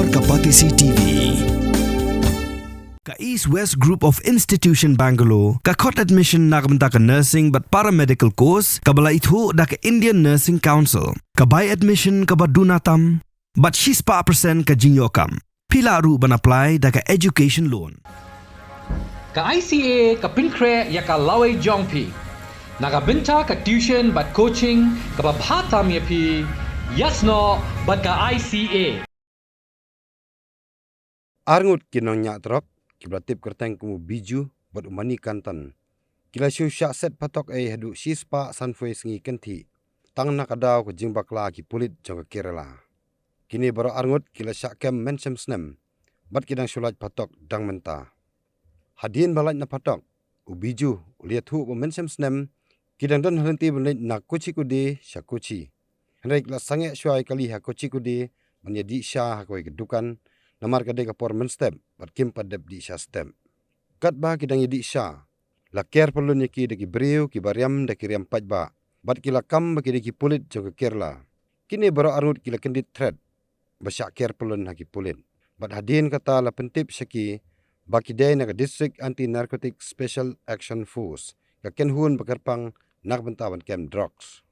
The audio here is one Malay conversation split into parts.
Bor Kapatisi TV. Ka East West Group of Institution Bangalore, ka khot admission na kabanta ka nursing but paramedical course, kabala itho da ka Indian Nursing Council, ka buy admission ka badunatam, but she's pa percent ka jinyokam. Pila ru ban apply da ka education loan. Ka ICA ka pinkre ya ka laway jongpi. Nakabenta ka tuition but coaching ka babhatam ya pi. Yasno but ka ICA. Arngut kinong nya trok kibratip kerteng kumu biju bat umani kantan. Kila syu syak set patok hadu sispa sanfoi sengi kenti. Tang nakadaw ko jimbakla ki pulit jong Kerala. Kini baro arngut kila syak kem mensem snem. Bat kidang sulat patok dang menta. Hadin balat na patok ubiju uliat hu mensem snem kidang don henti benit na kuci kudi syakuci. Henrik la sange syai kali ha kuci kudi menyedi syah hakoi kedukan. Namar kadai kapor menstep, bat kim padep di isya stem. Kat ba kidang yedi isya, la ker perlu nyeki deki beriu ki bariam deki riam pajba, bat kila kam baki deki pulit jong ke Kerala. Kini baro arngut kila kendit thread, basyak ker perlu haki pulit. Bat hadin kata la pentip syaki, baki day naga District Anti-Narcotic Special Action Force, ka kenhun bakarpang nak bentawan kem drugs.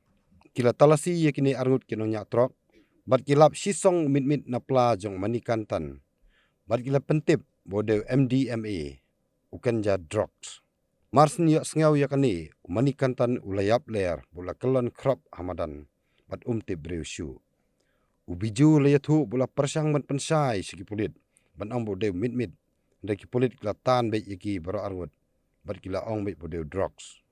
Kila talasi ya kini arngut kinong nyak trok, bat kilap sisong mit-mit na pla jong manikantan. Bat kila pentip bodeu MDMA, ukan ja drugs. Marsen yak sengaw yakani, manikantan ulayap ler, bola kelon krop hamadan, bat tip breu syu. Ubiju layatu bola persang ban pensai segi pulit, ban ang bodeu mit-mit, daki pulit kila tan baik yaki baro arngut, bat kila ong baik bodeu drugs.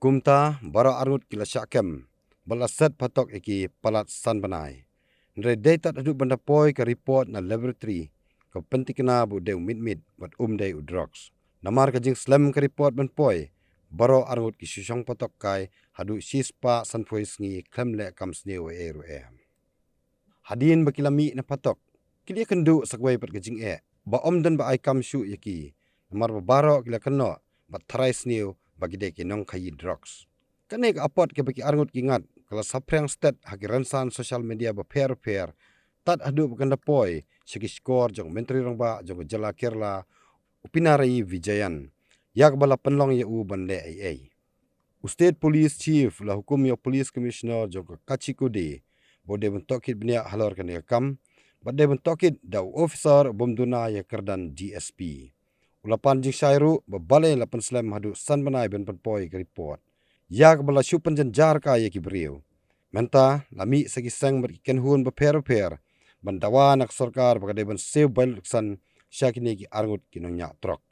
Kumta baro arngut kila syakem, bala set patok iki palat san banai. Nre data adu banda poi ka report na laboratory ka pentikna bu deu mit bat day u drugs. Namar ka jing slam ka report ban poi baro arngut ki susong patok kai hadu sispa san poi sngi klemle kam sne o eru Hadin bakilami na patok kili kendu sakwai pat ka jing ba dan ba ai kam shu yaki. Namar ba baro kila keno bat tharai sneu bagi de ki nong khai drugs. Kanai ka apot ke baki arngut kingat kalau saprang stat haki ransan social media ba per tat adu bukan poi segi skor jong menteri rongba jong jala Kerala upinarai Vijayan yak bala penlong ya u bande ai. State Police Chief la hukum ya Police Commissioner jong Kachikudi bode bentokit bnia halor kan kam bade bentokit da officer bomduna ya kerdan DSP. Ulapan jing syairu babale lapan slam hadu san banai ben poi ke report. Yak bala syupan janjar ka yaki beriu. Menta lami segi sang berkiken hun beper bandawa nak sarkar bagade ban sew baluksan syakini ki arngut kinong nya trok.